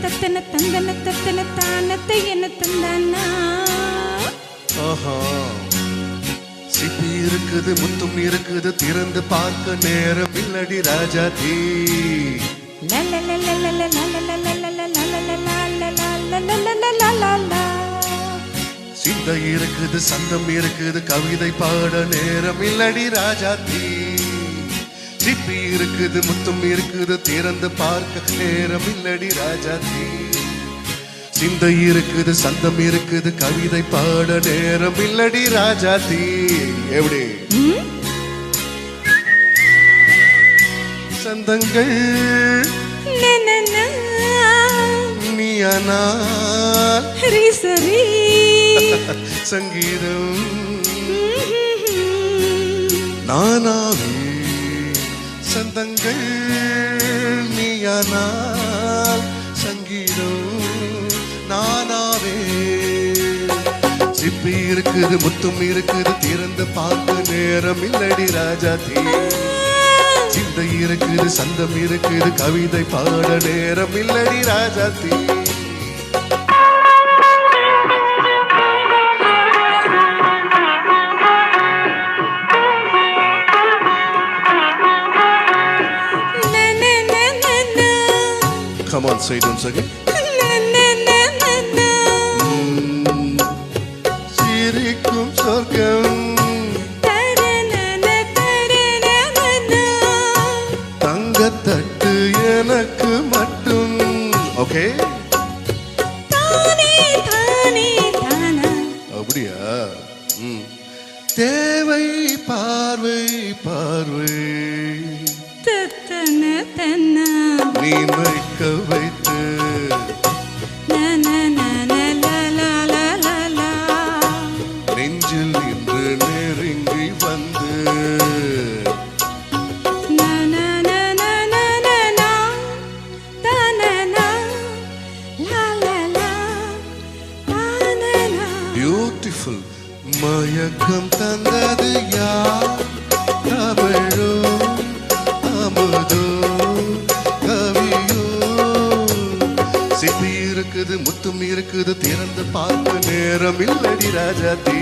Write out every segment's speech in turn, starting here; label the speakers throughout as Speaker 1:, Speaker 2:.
Speaker 1: தத்தன தந்தன தத்தன தானத்தை என்ன தந்தானா.
Speaker 2: சிப்பி இருக்குது முத்தும் இருக்குது திறந்து பார்க்க நேரம் இல்லடி ராஜாதி. சிந்தை இருக்குது சந்தம் இருக்குது கவிதை பாட நேரம் இல்லடி ராஜாதி. சிப்பி இருக்குது முத்தும் இருக்குது திறந்து பார்க்க நேரம் இல்லடி ராஜாதி. சிந்தை இருக்குது சந்தம் இருக்குது கவிதை பாட நேரம் இல்லடி ராஜாதி. எப்படி சந்தங்கள் நீயானால் சங்கீதம் நானாவே. சந்தங்கள் நீயானால் சங்கீதம் நானாவே. சிப்பி இருக்குது முத்தும் இருக்குது திறந்து பார்க்க நேரம் இல்லடி ராஜாதி. சிந்தை இருக்குது சந்தம் இருக்குது கவிதை பாட நேரம் இல்லடி ராஜாதி. Come on, say it once again. சிரிக்கும் சொர்க்கம் தங்கத்தட்டு எனக்கு மட்டும். ஓகே அப்படியா? தேவை பார்வை பார்வை நீ வைக்க வைத்து நெஞ்சில் இன்று நெருங்கி வந்து பியூட்டிஃபுல் மயக்கம் தந்தது யார்? தமிழோ அமுதோ கவியோ. சிப்பி இருக்குது முத்தும் இருக்குது திறந்து பார்க்க நேரம் இல்லடி ராஜாதி.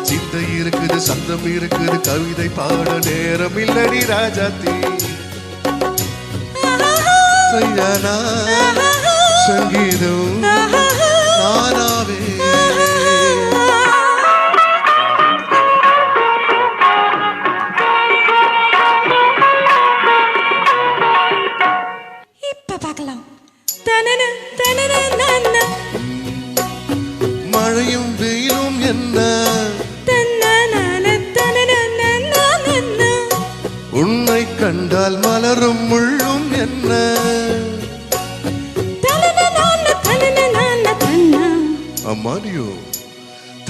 Speaker 2: சிந்தை இருக்குது சந்தம் இருக்குது கவிதை பாட நேரம் இல்லடி ராஜாதி. சையானா சங்கீதம் நானாவே. மழையும் வெயிலும் என்ன உன்னை கண்டால் மலரும் முள்ளும் என்ன. அம்மாடியோ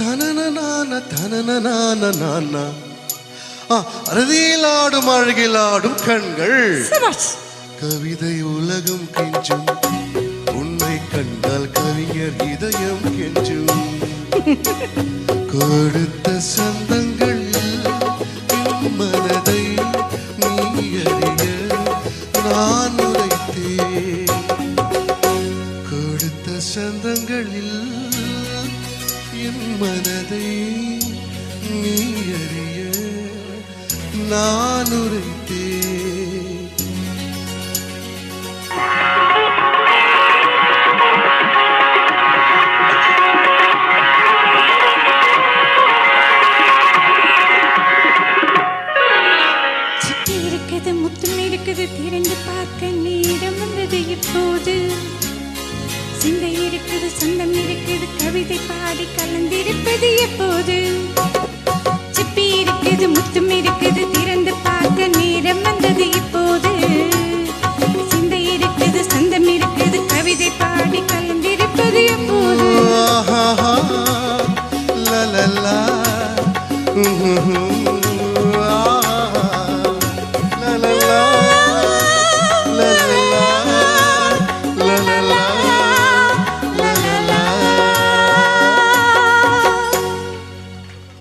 Speaker 2: தனன தனன அறுதியில் ஆடும் அழகில் ஆடும் கண்கள். கவிதை உலகம் கெஞ்சும் உன்னை கண்டால் கவிஞர் இதயம் கெஞ்சும். கொடுத்த சந்தங்கள் மனதை நீ அறிய நான் உரைத்தேன். கொடுத்த சந்தங்களில் என் மனதை நீ அறிய நான் உரைத்தேன்.
Speaker 1: திறந்து பார்க்க நேரம் வந்தது இப்போது. சிந்தை இருக்குது சொந்தம் இருக்குது கவிதை பாடி கலந்திருப்பது எப்போது. சிப்பி இருக்குது முத்தும் இருக்குது திறந்து பார்க்க நேரம் வந்தது இப்போது. சிந்தை இருக்குது சொந்தம் இருக்குது கவிதை பாடி கலந்திருப்பது எப்போது.